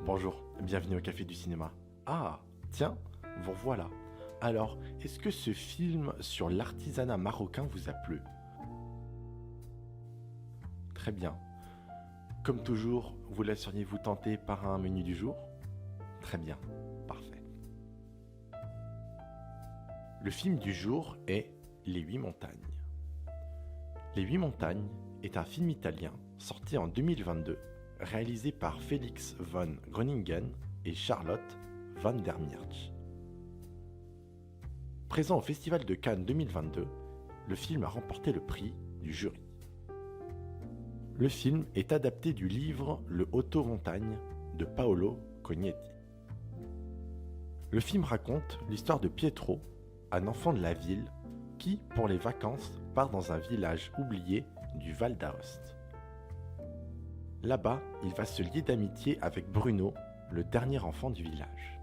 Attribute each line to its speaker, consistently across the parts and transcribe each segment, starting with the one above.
Speaker 1: Bonjour, bienvenue au Café du Cinéma. Ah, tiens, vous revoilà. Alors, est-ce que ce film sur l'artisanat marocain vous a plu? Très bien. Comme toujours, vous laisseriez-vous tenter par un menu du jour? Très bien, parfait. Le film du jour est Les Huit Montagnes. Les Huit Montagnes est un film italien sorti en 2022, réalisé par Felix von Groningen et Charlotte van der Meertje. Présent au Festival de Cannes 2022, le film a remporté le prix du jury. Le film est adapté du livre Le Otto Montagne de Paolo Cognetti. Le film raconte l'histoire de Pietro, un enfant de la ville qui, pour les vacances, part dans un village oublié du Val d'Aoste. Là-bas, il va se lier d'amitié avec Bruno, le dernier enfant du village.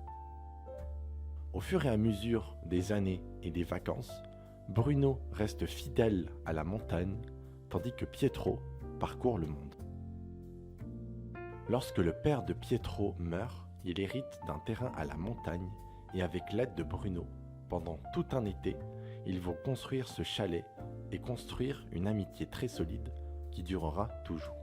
Speaker 1: Au fur et à mesure des années et des vacances, Bruno reste fidèle à la montagne, tandis que Pietro parcourt le monde. Lorsque le père de Pietro meurt, il hérite d'un terrain à la montagne et avec l'aide de Bruno, pendant tout un été, ils vont construire ce chalet et construire une amitié très solide qui durera toujours.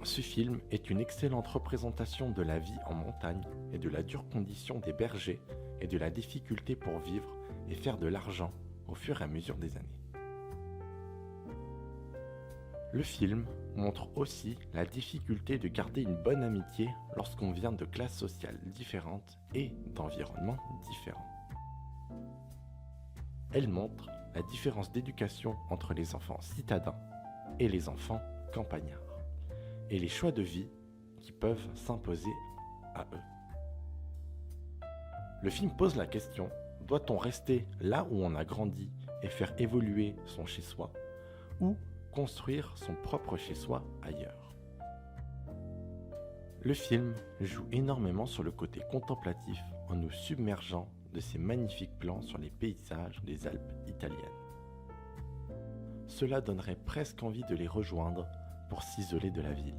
Speaker 1: Ce film est une excellente représentation de la vie en montagne et de la dure condition des bergers et de la difficulté pour vivre et faire de l'argent au fur et à mesure des années. Le film montre aussi la difficulté de garder une bonne amitié lorsqu'on vient de classes sociales différentes et d'environnements différents. Elle montre la différence d'éducation entre les enfants citadins et les enfants campagnards, et les choix de vie qui peuvent s'imposer à eux. Le film pose la question, doit-on rester là où on a grandi et faire évoluer son chez-soi, ou construire son propre chez-soi ailleurs? Le film joue énormément sur le côté contemplatif en nous submergeant de ces magnifiques plans sur les paysages des Alpes italiennes. Cela donnerait presque envie de les rejoindre pour s'isoler de la ville.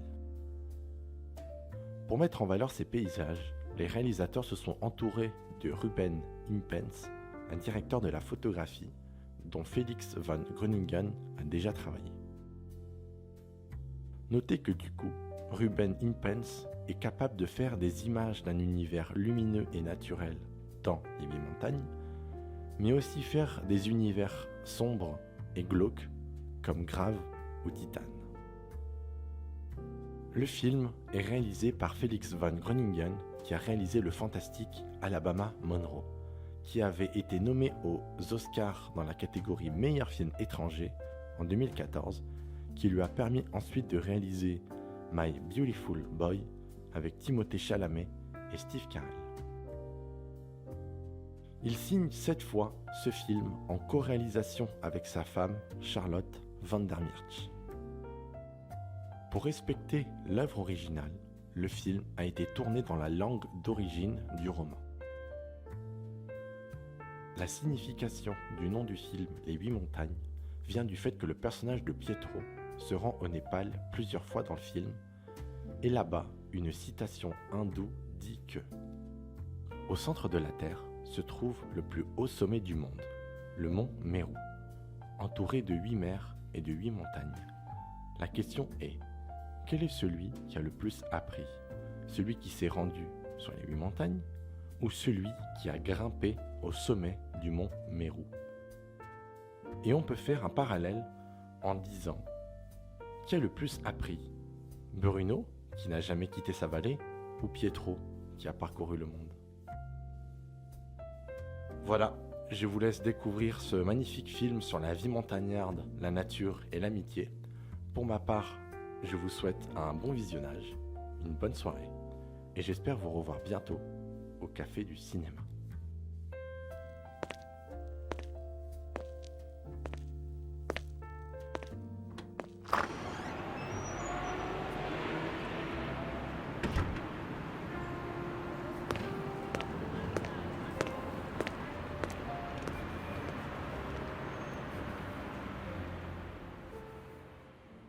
Speaker 1: Pour mettre en valeur ces paysages, les réalisateurs se sont entourés de Ruben Impens, un directeur de la photographie dont Felix von Groningen a déjà travaillé. Notez que du coup, Ruben Impens est capable de faire des images d'un univers lumineux et naturel dans les Huit Montagnes, mais aussi faire des univers sombres et glauques comme Grave ou Titane. Le film est réalisé par Felix von Groningen qui a réalisé le fantastique Alabama Monroe, qui avait été nommé aux Oscars dans la catégorie meilleur film étranger en 2014, qui lui a permis ensuite de réaliser My Beautiful Boy avec Timothée Chalamet et Steve Carell. Il signe cette fois ce film en co-réalisation avec sa femme Charlotte van der Meertje. Pour respecter l'œuvre originale, le film a été tourné dans la langue d'origine du roman. La signification du nom du film Les Huit Montagnes vient du fait que le personnage de Pietro se rend au Népal plusieurs fois dans le film, et là-bas, une citation hindoue dit que au centre de la Terre se trouve le plus haut sommet du monde, le mont Meru, entouré de 8 mers et de 8 montagnes. La question est, quel est celui qui a le plus appris? Celui qui s'est rendu sur les 8 montagnes ou celui qui a grimpé au sommet du mont Meru? Et on peut faire un parallèle en disant, qui a le plus appris? Bruno, qui n'a jamais quitté sa vallée, ou Pietro, qui a parcouru le monde? Voilà, je vous laisse découvrir ce magnifique film sur la vie montagnarde, la nature et l'amitié. Pour ma part, je vous souhaite un bon visionnage, une bonne soirée, et j'espère vous revoir bientôt au Café du Cinéma.